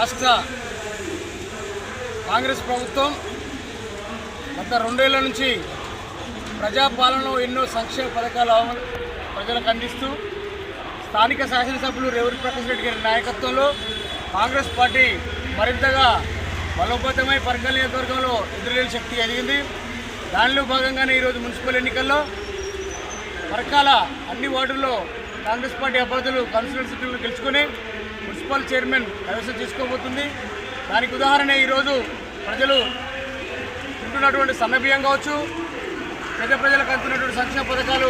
రాష్ట్ర కాంగ్రెస్ ప్రభుత్వం గత 2 ఏళ్ల నుంచి ప్రజాపాలనలో ఎన్నో సంక్షేమ పథకాలు ప్రజలకు అందిస్తూ స్థానిక శాసనసభ్యులు రేవూరి ప్రకాష్ రెడ్డి గారి నాయకత్వంలో కాంగ్రెస్ పార్టీ మరింతగా బలోపేతమై పర్గల్ నియోజకవర్గంలో ఎదురులేని శక్తి ఎదిగింది. దానిలో భాగంగానే ఈరోజు మున్సిపల్ ఎన్నికల్లో పరకాల అన్ని వార్డుల్లో కాంగ్రెస్ పార్టీ అభ్యర్థులు కౌన్సిలర్ సీట్లను గెలుచుకొని మున్సిపల్ చైర్మన్ కైవసం చేసుకోబోతుంది. దానికి ఉదాహరణ ఈరోజు ప్రజలు తింటున్నటువంటి సన్నబియ్యం కావచ్చు, ప్రజలకు అందుతున్నటువంటి సంక్షేమ పథకాలు,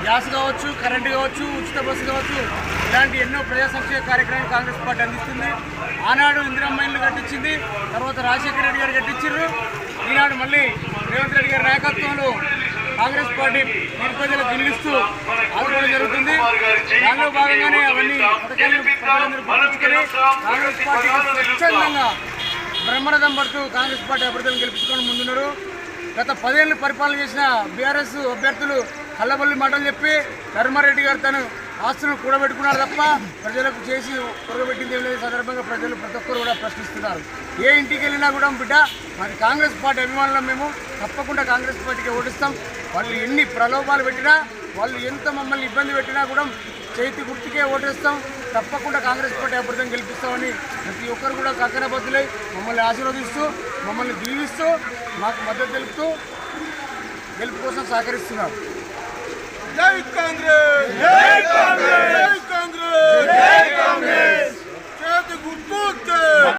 గ్యాస్ కావచ్చు, కరెంటు కావచ్చు, ఉచిత బస్సు కావచ్చు, ఇలాంటి ఎన్నో ప్రజా సంక్షేమ కార్యక్రమాలు కాంగ్రెస్ పార్టీ అందిస్తుంది. ఆనాడు ఇందిరమ్మ ఇల్లు కట్టించింది, తర్వాత రాజశేఖర రెడ్డి గారు కట్టించారు. ఈనాడు మళ్ళీ రేవంత్ రెడ్డి గారి నాయకత్వంలో కాంగ్రెస్ పార్టీ నిరుపేదలకు నిలుస్తూ ఆదుకోవడం జరుగుతుంది. దానిలో భాగంగానే అవన్నీ పథకాలను ప్రజలందరూ పట్టించుకొని కాంగ్రెస్ పార్టీకి స్వచ్ఛందంగా బ్రహ్మరథం పడుతూ కాంగ్రెస్ పార్టీ అభ్యర్థులను గెలుపుకొని ముందున్నారు. గత 10 ఏళ్ళు పరిపాలన చేసిన బీఆర్ఎస్ అభ్యర్థులు కల్లబల్లి మాటలు చెప్పి ధర్మారెడ్డి గారు తను ఆస్తులను కూడబెట్టుకున్నారు తప్ప ప్రజలకు చేసి కూడబెట్టింది ఏం లేదు. సందర్భంగా ప్రజలు ప్రతి ఒక్కరు కూడా ప్రశ్నిస్తున్నారు. ఏ ఇంటికి వెళ్ళినా కూడా బిడ్డ మరి కాంగ్రెస్ పార్టీ అభిమానులు మేము తప్పకుండా కాంగ్రెస్ పార్టీకి ఓడిస్తాం. వాళ్ళు ఎన్ని ప్రలోభాలు పెట్టినా, వాళ్ళు ఎంత మమ్మల్ని ఇబ్బంది పెట్టినా కూడా చేతి గుర్తుకే ఓటేస్తాం. తప్పకుండా కాంగ్రెస్ పార్టీ అభ్యర్థిని గెలిపిస్తామని ప్రతి ఒక్కరు కూడా కక్కనబద్దులై మమ్మల్ని ఆశీర్వదిస్తూ, మమ్మల్ని దీవిస్తూ, మాకు మద్దతు తెలుపుతూ గెలుపు కోసం సహకరిస్తున్నారు. జై కాంగ్రెస్, జై కాంగ్రెస్, జై కాంగ్రెస్, జై కాంగ్రెస్.